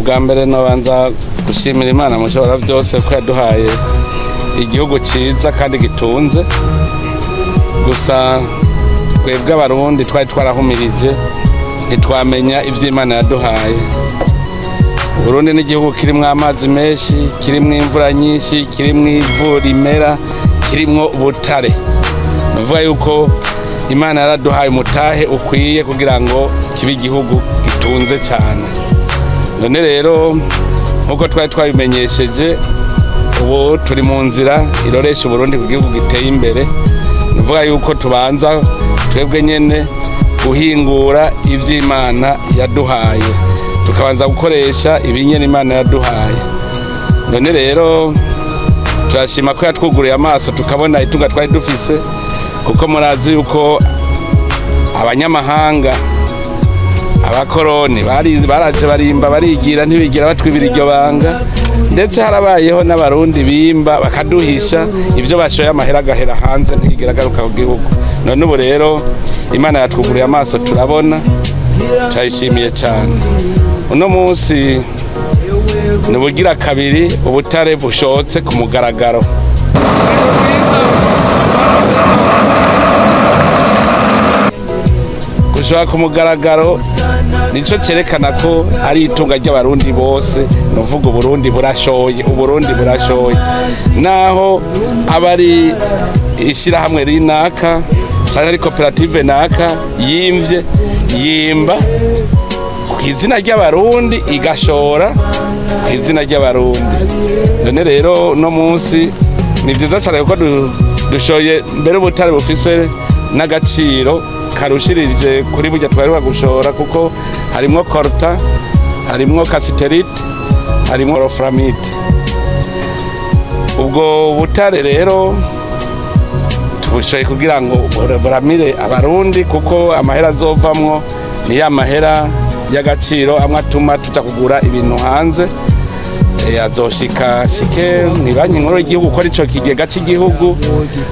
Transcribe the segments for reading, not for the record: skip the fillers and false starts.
ubwa mbere nabanza gushimira Imana mushobora byose ko yaduhaye igihugu ciza kandi gitunze. Gusa twebwe abarundi twari twarahumirije ntitwamenya ivy'Imana yaduhaye. Burundi ni igihugu kirimwo amazi menshi, kirimwo imvura nyinshi, kirimwo ivu rimera, kirimwo ubutare. Nuvuga yuko Imana yaraduhaye umutahe ukwiye kugira ngo kibe igihugu gitunze cyane. None rero nkuko twari twabimenyesheje, ubu turi mu nzira iroresha Burundi ku gihugu giteye imbere. Nuvuga yuko tubanza twebwe nyene guhingura ivy'Imana yaduhaye, tukabanza gukoresha ibinyene Imana yaduhaye. None rero turashima ko yatwuguriye amaso tukabona itunga twari dufise, kuko murazi yuko abanyamahanga abakoroni baraje barimba barigira ntibigira batwibira iryo banga, ndetse harabayeho n'abarundi bimba bakaduhisha ivyo bashoye amahera agahera hanze ntigira agaruka ku gihugu. None ubu rero Imana yatwuguriye amaso turabona, turayishimiye cyane. Uno munsi nubugira kabiri ubutare bushotse ku mugaragaro. Gushaka ku mugaragaro nico cerekana ko ari itunga ry'abarundi bose. Nuvuga Uburundi burashoye, Uburundi burashoye. Naho abari ishira hamwe rinaka cyane ari koperative naka yimba kw'izina ry'abarundi igashora kw'izina ry'abarundi. None rero no munsi ni vyiza cyane kuko dushoye mbere ubutare bufise n'agaciro karushirije kuri burya twari gushora, kuko harimwo coltan, harimwo cassiterite, harimwo wolframite. Ubwo butare rero tubushoye kugira ngo buramire abarundi, kuko amahera azovamwo ni ya mahera y'agaciro amwe atuma tuja kugura ibintu hanze. Azoshika shike ni banki nkuru y'igihugu ko arico kigega cy'igihugu,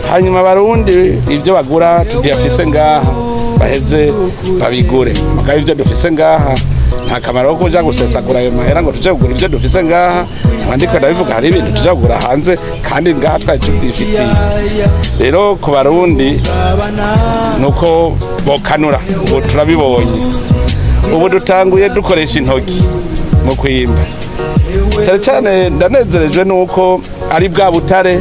hanyuma abarundi ivyo bagura tudiyafise ngaha baheze babigure. Mugabo ivyo dufise ngaha nta kamaro ko kuja gusesagura ayo mahera ngo tuje kugura ivyo dufise ngaha. Abandiko ndabivuga hari ibintu tuje kugura hanze kandi ngaha twari tubyifitiye. Rero ku barundi nuko bokanura, ubu turabibonye. Ubu dutanguye dukoresha intoki mu kwimba. Cyane cyane ndanezerejwe nuko ari bwa butare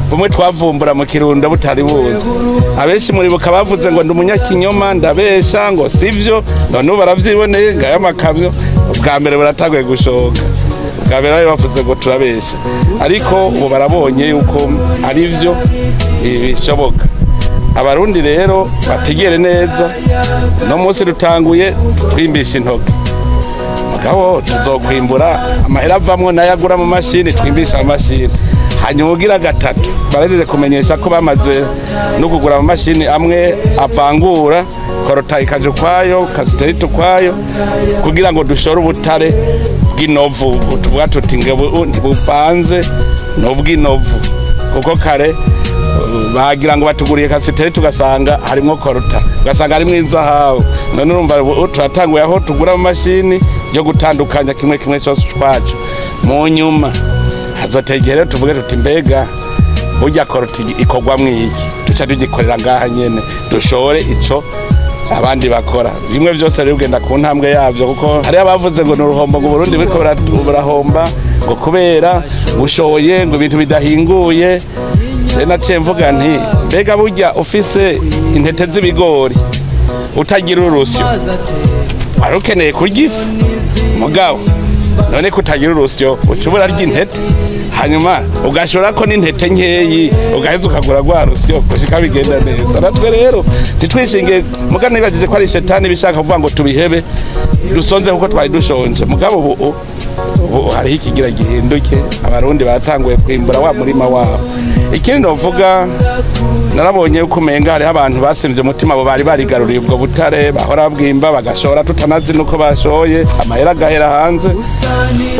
bumwe twavumbura mu Kirundo butari buzwe. Abenshi muri buka bavuze ngo ndumunyakinyoma, ndabesha ngo sivyo. None baravyiboneye ngaya amakamyo ubwa mbere buratanguye gushoka. Ubwa mbere bavuze ngo turabesha, ariko ubu barabonye yuko ari byo bishoboka. Abarundi rero bategere neza, no munsi dutanguye twimbisha intoki. Mugabo tuzokwimbura amahera avamwo nayagura mu mashini, twimbisha amashini. Hanyuma ugira gatatu baragize kumenyesha ko bamaze no kugura mu mashini amwe avangura coltan ikaje kwayo, cassiterite kwayo, kugira ngo dushore ubutare bw'inovu. Tuvuga tuti ngo ntibuvanze n'ubw'inovu, kuko kare bagira ngo batuguriye cassiterite tugasanga harimo coltan, ugasanga harimo inzahabu. None urumva turatanguye aho tugura mu mashini yo gutandukanya kimwe cyose twacu. Mu nyuma hazotegere tuvuge tuti mbega burya coltan ikogwa mwiki, tuca tugikorera ngaha nyene dushore ico abandi bakora. Bimwe byose rero ugenda ku ntambwe yavyo, kuko hari abavuze ngo n'uruhombo ngo Burundi biriko burahomba ngo kubera bushoye ngo ibintu bidahinguye. Naciye mvuga nti mbega burya ufise intete z'ibigori utagira urusyo warukeneye kurya ifu. Mugabo none kutagira urusyo ucubura ry'intete, hanyuma ugashora ko n'intete nkeyi ugaheza ukagura rwa rusyo kushika bigenda neza. Natwe rero ntitwishinge mugabo nibajije ko ari shetani bishaka kuvuga ngo tubihebe dusonze kuko twari dushonje. Mugabo ubu hari ikigira gihinduke, abarundi batanguye kwimbura wa murima wabo. Ikindi novuga, narabonye uko umenga hari abantu basimvye umutima abo bari barigaruriye ubwo butare, bahora bwimba bagashora tutanazi nuko bashoye amahera agahera hanze.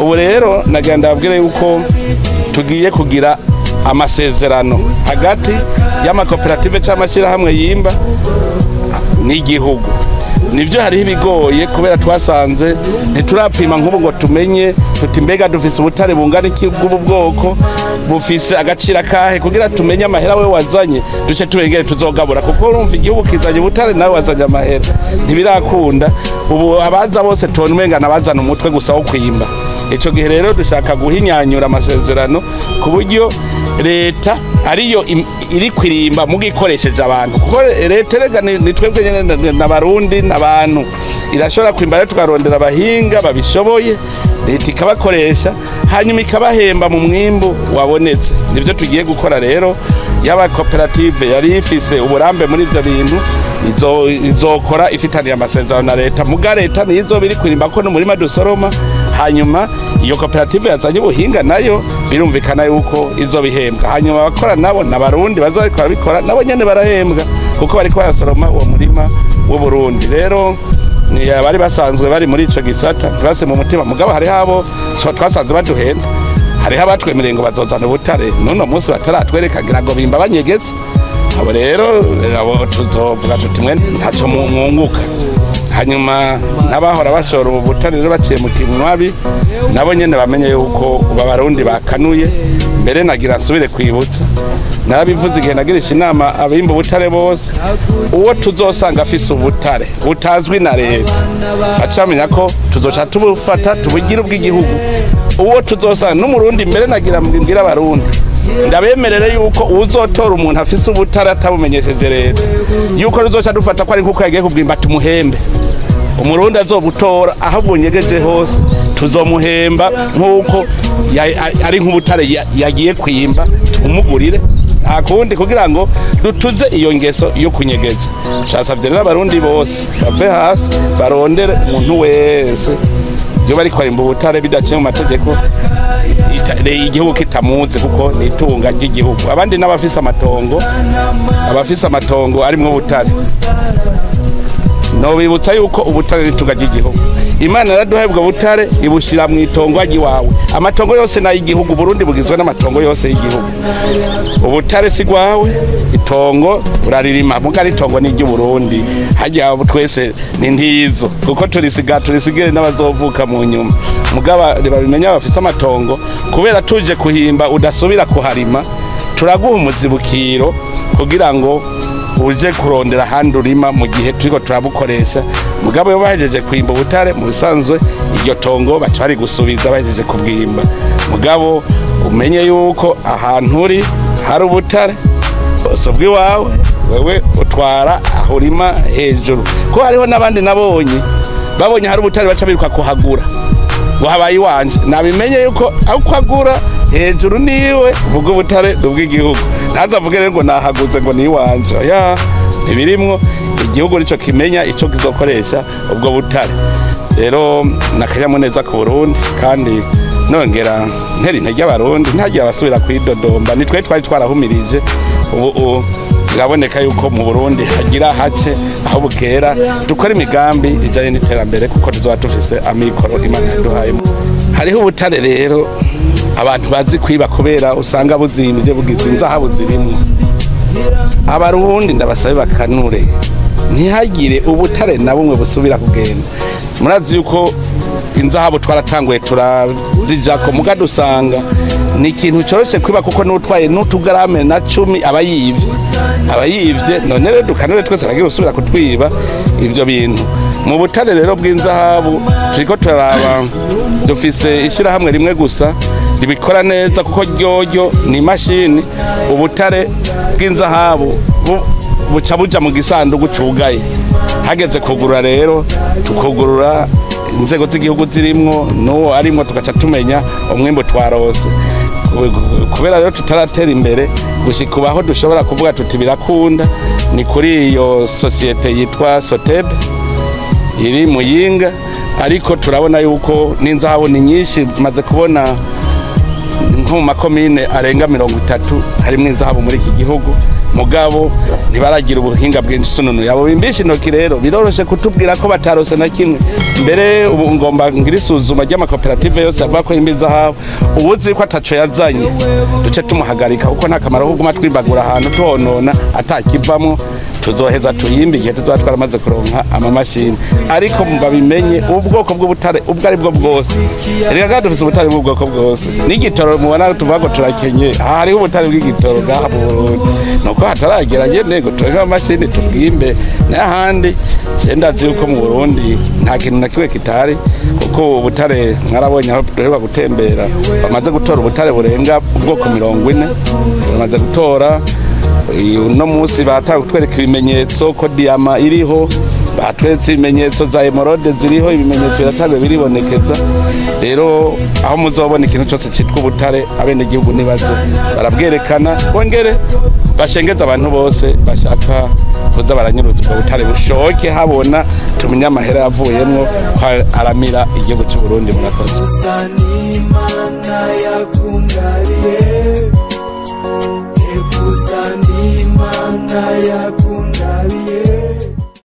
Ubu rero nagenda babwire yuko tugiye kugira amasezerano hagati y'amakoperative cy'amashyirahamwe yimba n'igihugu. nivyo hariho ibigoye kubera twasanze ntiturapima nk'ubu ngo tumenye tuti mbega dufise ubutare bungana iki bw'ubu bwoko bufise agaciro kahe kugira tumenye amahera we wazanye duce turengere tuzogabura kuko urumva igihugu kizanye ubutare nawe wazanye amahera ntibirakunda ubu abaza bose tubona umenga nabazana umutwe gusa wo kwimba ico gihe rero dushaka guhinyanyura amasezerano ku buryo leta ariyo iri kwirimba mugikoresheje abantu kuko leta rega ni twebwe nyene n'abarundi n'abantu irashobora kwimba rero tukarondera abahinga babishoboye leta ikabakoresha hanyuma ikabahemba mu mwimbu wabonetse nivyo tugiye gukora rero yaba koperative yari ifise uburambe muri ivyo bintu izokora ifitaniye amasezerano na leta muga leta nizo biri kwirimba ko n'umurima dusoroma hanyuma iyo koperative yazanye ubuhinga nayo birumvikana yuko izo bihembwa hanyuma abakora nabo n'abarundi bazabikora bikora nabo nyene barahembwa kuko bariko barasoroma uwo murima w'u Burundi rero ni abari basanzwe bari muri ico gisata turase mu mutima mugabo hari habo twasanze baduhenda hari abatwemereye ngo bazozana ubutare none munsi bataratwereka gira ngo bimba banyegetse abo rero abo tuzovuga tuti mwe ntaco mwunguka hanyuma n'abahora bashora ubutare rero baciye mu kinwabi nabo nyene bamenye yuko Abarundi bakanuye mbere nagira nsubire kwibutsa narabivuze igihe nagirisha inama abimba ubutare bose uwo tuzosanga afise ubutare butazwi na leta bacamenya ko tuzoca tubufata tubugira ubw'igihugu uwo tuzosanga n'umurundi mbere nagira mbwira Abarundi ndabemerere yuko uzotora umuntu afise ubutare atabumenyesheje leta yuko ruzoca dufata ko ari nkuko yagiye kubwimba tumuhembe umurundi azobutora aho bunyegeje hose tuzomuhemba nkuko ari nk'ubutare yagiye kwimba tumugurire akundi kugira ngo dutuze iyo ngeso yo kunyegeza cyasabye rero Abarundi bose bave hasi barondere umuntu wese yo bari kwarimba ubutare bidaciye mu mategeko igihugu kitamuze kuko nitunga ry'igihugu abandi n'abafise amatongo arimwo ubutare no bibutsa yuko ubutare nitunga ry'igihugu Imana yaraduhaye ubwo butare ibushira mu itongo agiwawe amatongo yose na y'igihugu Burundi bugizwe n'amatongo yose y'igihugu ubutare sigwawe itongo uraririma mugari itongo ni ry'Uburundi hajya twese ni ntizo kuko turisigire n'abazovuka mu nyuma mugaba babimenya bafise amatongo kubera tuje kuhimba udasubira kuharima turaguha umuzibukiro kugira ngo uje kurondera handi urima mu gihe turiko turabukoresha mugabo yo bahejeje kwimba ubutare mu bisanzwe iryo tongo baca bari gusubiza bahejeje kubwimba mugabo umenye yuko ahantu uri hari ubutare bosubwi wawe wewe utwara aho urima hejuru ko hariho n'abandi nabonye babonye hari ubutare baca biruka kuhagura buhabaye iwanje nabimenye yuko aho kwagura hejuru niwe vuga ubutare bw'igihugu ntazavuge rero ngo nahaguze ngo niwanje ya ibirimwo igihugu nico kimenya ico kizokoresha ubwo butare rero nakanyamuneza ku Burundi kandi nongera nteri intege Abarundi ntagiye abasubira kwidodomba nitwe twari twarahumirije ubu biraboneka yuko mu Burundi hagira hace aho bukera dukora imigambi ijanye n'iterambere kuko tuzoba tufise amikoro Imana yaduhaye hariho ubutare rero abantu bazi kwiba kubera usanga buzimvye bugize inzahabu zirimwo Abarundi ndabasabe bakanure ntihagire ubutare na bumwe busubira kugenda murazi yuko inzahabu twaratanguye turazijako mugado usanga ni ikintu coroshe kwiba kuko n'utwaye n'utugarame na 10 abayivye none rero dukanure twese bagiye gusubira kutwiba ivyo bintu mu butare rero bw'inzahabu turiko turaraba dufise ishira hamwe rimwe gusa ribikora neza kuko ryoryo ni mashini ubutare bw'inzahabu buca buja mu gisanduku cugaye hageze kugurura rero tukugurura inzego z'igihugu zirimwo no arimwo tugaca tumenya umwimbo twarose kubera rero tutaratera imbere gushikubaho dushobora kuvuga tuti birakunda ni kuri iyo societe yitwa Soteb iri Muyinga ariko turabona yuko n'inzahabu ni nyinshi maze kubona nko mu makomine arenga 30 harimwe inzahabu muri iki gihugu mugabo ntibaragira ubuhinga bwinshi sununu yabo bimbisha intoki rero biroroshe kutubwira ko batarose na kimwe mbere ubu ngomba ngira isuzuma ry'amakoperative yose avuga ko imbizahabu ubuzi ko ataco yazanye duce tumuhagarika kuko nta kamaro ko guma twimbagura ahantu tuhonona atakivamwo tuzoheza tuyimbe igihe tuzoba twaramaze kuronka amamashini ariko babimenye ubwoko bw'ubutare ubwo ari bwo bwose reka dufise ubutare bw'ubwoko bwose n'igitoro mubona tuvuga ko turakenye hariho ubutare bw'igitoro ngaha mu Burundi nuko hataragera nyene ngo turonke amamashini tubwimbe n'ahandi sendazi yuko mu Burundi nta kintu na kiwe kitari kuko ubutare mwarabonye aho duheruka gutembera bamaze gutora ubutare burenga ubwoko 40 bamaze gutora uno munsi batagutwereka ibimenyetso ko diama iriho batweretse ibimenyetso za emerode ziriho ibimenyetso biratangwe biribonekeza rero aho muzobona ikintu cyose cyitwa ubutare abene gihugu nibaze barabwerekana bongere bashengeza abantu bose bashaka kuza baranyuruza ubwo butare bushoke habona tumenya amahera yavuyemwo aramira igihugu cy'u Burundi murakoze Kusani mana ya kundari